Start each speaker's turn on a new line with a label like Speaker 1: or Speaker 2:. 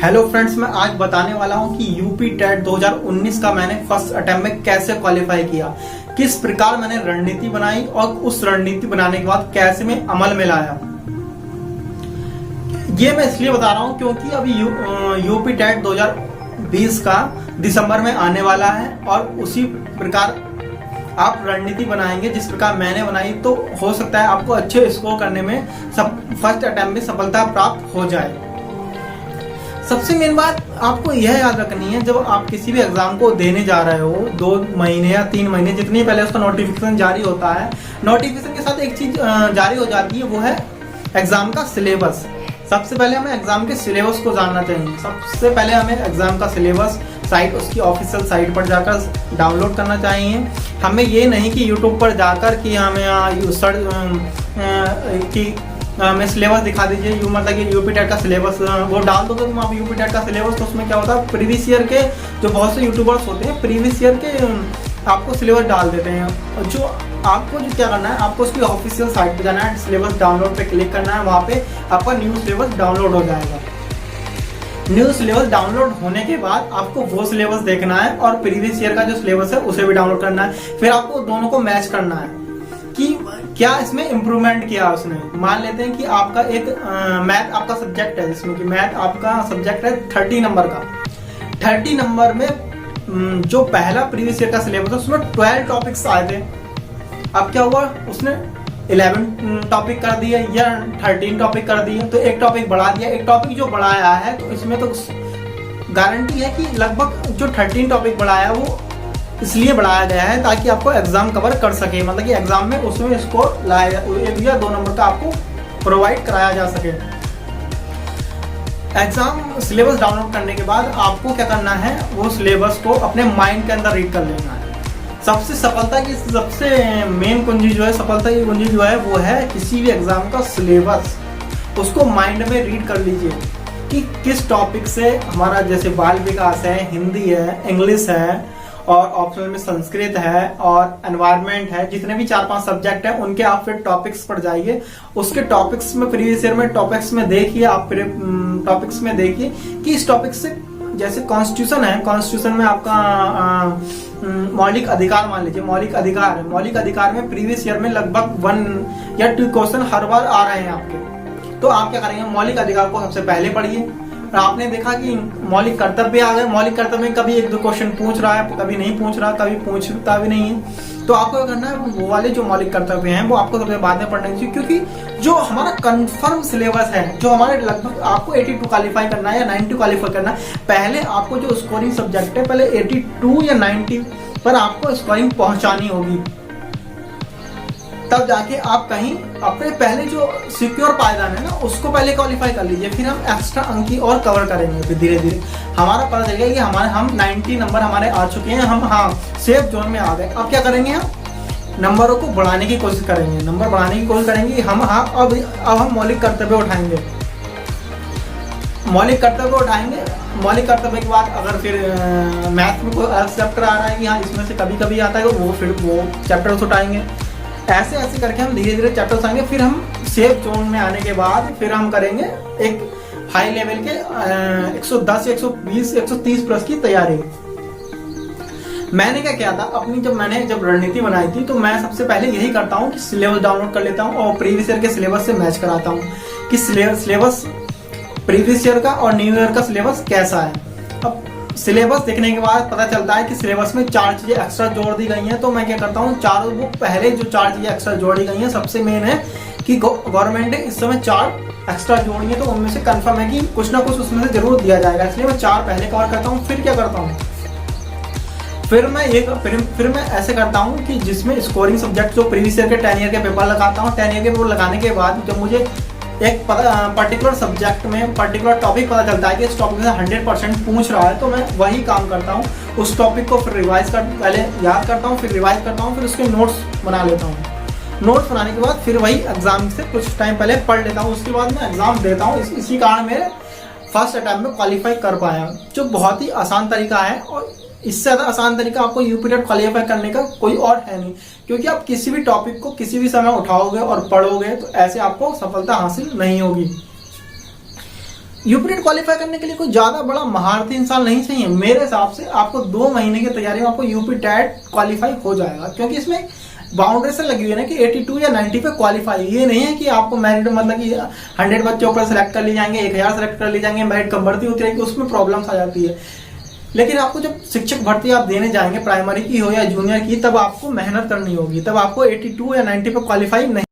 Speaker 1: Hello friends, मैं आज बताने वाला हूं कि यूपी टेट 2019 का मैंने फर्स्ट अटेम्प्ट में कैसे क्वालिफाई किया, किस प्रकार मैंने रणनीति बनाई और उस रणनीति बनाने के बाद कैसे मैं अमल में लाया। ये मैं इसलिए बता रहा हूं क्योंकि अभी यूपी टेट 2020 का दिसंबर में आने वाला है और उसी प्रकार आप रणनीति बनाएंगे जिस प्रकार मैंने बनाई, तो हो सकता है आपको अच्छे स्कोर करने में फर्स्ट अटेम्प्ट में सफलता प्राप्त हो जाए। सबसे मेन बात आपको यह याद रखनी है, जब आप किसी भी एग्जाम को देने जा रहे हो 2 महीने या 3 महीने जितनी पहले उसका नोटिफिकेशन जारी होता है, नोटिफिकेशन के साथ एक चीज जारी हो जाती है, वो है एग्जाम का सिलेबस। सबसे पहले हमें एग्जाम के सिलेबस को जानना चाहिए। सबसे पहले हमें एग्जाम का सिलेबस साइट, उसकी ऑफिशियल साइट पर जाकर डाउनलोड करना चाहिए। हमें ये नहीं कि यूट्यूब पर जाकर कि हमें सिलेबस दिखा दीजिए, मतलब कि यूपी टेट का सिलेबस वो डाल दो तुम आप यूपी टेट का सिलेबस, तो उसमें क्या होता है प्रीवियस ईयर के जो बहुत से यूट्यूबर्स होते हैं प्रीवियस ईयर के आपको सिलेबस डाल देते हैं। और जो आपको जो क्या करना है, आपको उसकी ऑफिशियल साइट पे जाना है, सिलेबस डाउनलोड पे क्लिक करना है, वहाँ पे आपका न्यू सिलेबस डाउनलोड हो जाएगा। न्यू सिलेबस डाउनलोड होने के बाद आपको वो सिलेबस देखना है और प्रीवियस ईयर का जो सिलेबस है उसे भी डाउनलोड करना है। फिर आपको दोनों को मैच करना है कि क्या इसमें इम्प्रूवमेंट किया उसने। मान लेते हैं कि आपका एक मैथ आपका सब्जेक्ट है, जिसमें कि मैथ आपका सब्जेक्ट है 30 नंबर का। 30 नंबर में जो पहला प्रीवियस ईयर का सिलेबस है उसमें 12 टॉपिक्स आए थे। अब क्या हुआ, उसने 11 टॉपिक कर दिए या 13 टॉपिक कर दिए, तो एक टॉपिक बढ़ा दिया। एक टॉपिक जो बढ़ाया है तो इसमें तो गारंटी है कि लगभग जो 13 टॉपिक बढ़ाया वो इसलिए बढ़ाया गया है ताकि आपको एग्जाम कवर कर सके, मतलब कि एग्जाम में उसमें स्कोर लाया 1 या 2 नंबर का आपको प्रोवाइड कराया जा सके। एग्जाम सिलेबस डाउनलोड करने के बाद आपको क्या करना है, वो सिलेबस को अपने माइंड के अंदर रीड कर लेना है। सबसे सफलता की सबसे मेन कुंजी जो है, सफलता की कुंजी जो है वो है किसी भी एग्जाम का सिलेबस उसको माइंड में रीड कर लीजिए कि किस टॉपिक से हमारा, जैसे बाल विकास है, हिंदी है, इंग्लिश है और ऑप्शनल में संस्कृत है और एनवायरनमेंट है, जितने भी 4-5 सब्जेक्ट है उनके आप फिर टॉपिक्स पर जाइए। उसके टॉपिक्स में प्रीवियस ईयर में टॉपिक्स में देखिए, आप टॉपिक्स में देखिए कि इस टॉपिक से, जैसे कॉन्स्टिट्यूशन है, कॉन्स्टिट्यूशन में आपका मौलिक अधिकार, मान लीजिए मौलिक अधिकार है, मौलिक अधिकार में प्रीवियस ईयर में लगभग 1 या 2 क्वेश्चन हर बार आ रहे हैं आपके। तो आप क्या करेंगे, मौलिक अधिकार को सबसे पहले पढ़िए। आपने देखा कि मौलिक कर्तव्य आ गए, मौलिक कर्तव्य में कभी 1-2 क्वेश्चन पूछ रहा है, कभी नहीं पूछ रहा, कभी पूछता भी नहीं है। तो आपको क्या करना है, वो वाले जो मौलिक कर्तव्य हैं वो आपको सबसे बाद में पढ़ने चाहिए, क्योंकि जो हमारा कंफर्म सिलेबस है, जो हमारे लगभग आपको 82 क्वालिफाई करना है या 90 क्वालिफाई करना है, पहले आपको जो स्कोरिंग सब्जेक्ट है पहले 82 या 90 पर आपको स्कोरिंग पहुंचानी होगी, तब जाके आप कहीं अपने पहले जो सिक्योर पायदान है ना उसको पहले क्वालिफाई कर लीजिए। फिर हम एक्स्ट्रा अंक की और कवर करेंगे, फिर धीरे धीरे हमारा पता चलेगा कि हम 90 नंबर हमारे आ चुके हैं, हम सेफ जोन में आ गए। अब क्या करेंगे, हम नंबरों को बढ़ाने की कोशिश करेंगे, नंबर बढ़ाने की कोशिश करेंगे। अब हम मौलिक कर्तव्य उठाएंगे, मौलिक कर्तव्य उठाएंगे। मौलिक कर्तव्य के बाद अगर फिर मैथ में कोई अलग चैप्टर आ रहा है कि हाँ इसमें से कभी कभी आता है, फिर वो चैप्टर उठाएंगे। ऐसे ऐसे करके हम धीरे धीरे चैप्टर्स आएंगे। फिर हम सेफ जोन में आने के बाद फिर हम करेंगे एक हाई लेवल के 110, 120, 130 प्लस की तैयारी। मैंने क्या किया था अपनी, जब रणनीति बनाई थी तो मैं सबसे पहले यही करता हूँ कि सिलेबस डाउनलोड कर लेता हूँ और प्रीवियस ईयर के सिलेबस से मैच कराता हूँ कि सिलेबस प्रीवियस ईयर का और न्यू ईयर का सिलेबस कैसा है। अब सिलेबस देखने के बाद पता चलता है कि सिलेबस में 4 चीजें एक्स्ट्रा जोड़ दी गई हैं, तो मैं क्या करता हूँ, चारों वो पहले जो 4 चीजें एक्स्ट्रा जोड़ी गई हैं, सबसे मेन है कि गवर्नमेंट ने इस समय 4 एक्स्ट्रा जोड़ी है, तो उनमें से कंफर्म है कि कुछ ना कुछ उसमें से जरूर दिया जाएगा, इसलिए मैं 4 पहले कवर करता हूँ। फिर क्या करता हूँ, फिर मैं ऐसे करता हूँ कि जिसमें स्कोरिंग सब्जेक्ट जो प्रीवियस ईयर के 10 ईयर के पेपर लगाता हूँ। 10 ईयर के पेपर लगाने के बाद जब मुझे एक पर्टिकुलर सब्जेक्ट में पर्टिकुलर टॉपिक पता चलता है कि इस टॉपिक से 100% पूछ रहा है, तो मैं वही काम करता हूँ। उस टॉपिक को फिर पहले याद करता हूँ, फिर रिवाइज करता हूँ, फिर उसके नोट्स बना लेता हूँ। नोट्स बनाने के बाद फिर वही एग्जाम से कुछ टाइम पहले पढ़ लेता हूँ, उसके बाद मैं एग्जाम देता हूँ। इसी कारण मेरे फर्स्ट अटेम्प्ट में क्वालिफाई कर पाया, जो बहुत ही आसान तरीका है। और इससे ज्यादा आसान तरीका आपको यूपी टेट क्वालिफाई करने का कोई और है नहीं, क्योंकि आप किसी भी टॉपिक को किसी भी समय उठाओगे और पढ़ोगे तो ऐसे आपको सफलता हासिल नहीं होगी। यूपीटेट क्वालिफाई करने के लिए कोई ज्यादा बड़ा महारथी इंसान नहीं चाहिए। मेरे हिसाब से आपको 2 महीने की तैयारी में आपको यूपीटेट क्वालिफाई हो जाएगा, क्योंकि इसमें बाउंड्रेशन लगी हुई है ना कि 82 या 90 पे क्वालिफाई। ये नहीं है कि आपको मेरिट मतलब कि 100 बच्चों पर सिलेक्ट कर लिए जाएंगे, 1000 सिलेक्ट कर लिए जाएंगे, मेरिट कम बढ़ती होती रहेगी, उसमें प्रॉब्लम्स आ जाती है। लेकिन आपको जब शिक्षक भर्ती आप देने जाएंगे, प्राइमरी की हो या जूनियर की, तब आपको मेहनत करनी होगी, तब आपको 82 या 90 पे क्वालिफाई नहीं